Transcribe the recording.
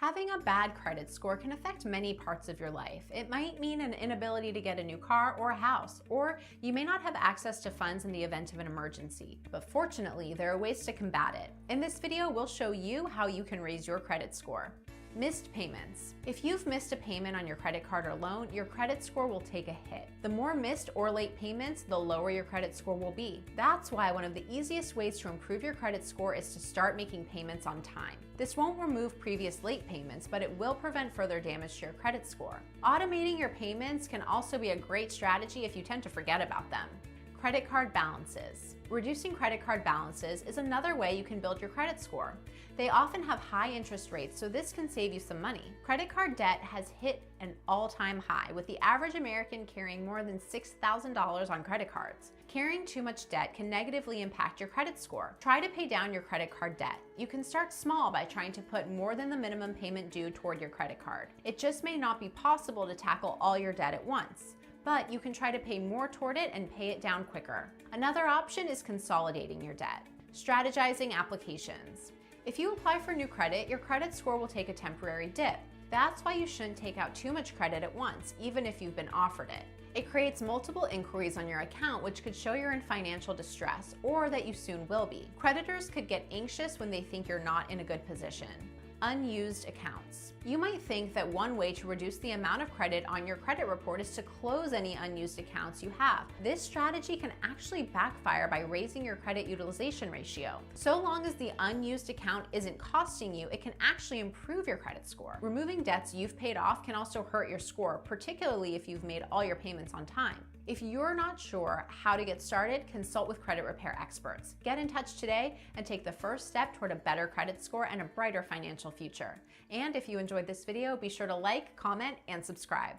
Having a bad credit score can affect many parts of your life. It might mean an inability to get a new car or a house, or you may not have access to funds in the event of an emergency. But fortunately, there are ways to combat it. In this video, we'll show you how you can raise your credit score. Missed payments. If you've missed a payment on your credit card or loan, your credit score will take a hit. The more missed or late payments, the lower your credit score will be. That's why one of the easiest ways to improve your credit score is to start making payments on time. This won't remove previous late payments, but it will prevent further damage to your credit score. Automating your payments can also be a great strategy if you tend to forget about them. Credit card balances. Reducing credit card balances is another way you can build your credit score. They often have high interest rates, so this can save you some money. Credit card debt has hit an all-time high, with the average American carrying more than $6,000 on credit cards. Carrying too much debt can negatively impact your credit score. Try to pay down your credit card debt. You can start small by trying to put more than the minimum payment due toward your credit card. It just may not be possible to tackle all your debt at once, but you can try to pay more toward it and pay it down quicker. Another option is consolidating your debt. Strategizing applications. If you apply for new credit, your credit score will take a temporary dip. That's why you shouldn't take out too much credit at once, even if you've been offered it. It creates multiple inquiries on your account, which could show you're in financial distress or that you soon will be. Creditors could get anxious when they think you're not in a good position. Unused accounts. You might think that one way to reduce the amount of credit on your credit report is to close any unused accounts you have. This strategy can actually backfire by raising your credit utilization ratio. So long as the unused account isn't costing you, it can actually improve your credit score. Removing debts you've paid off can also hurt your score, particularly if you've made all your payments on time. If you're not sure how to get started, consult with credit repair experts. Get in touch today and take the first step toward a better credit score and a brighter financial future. And if you enjoyed this video, be sure to like, comment, and subscribe.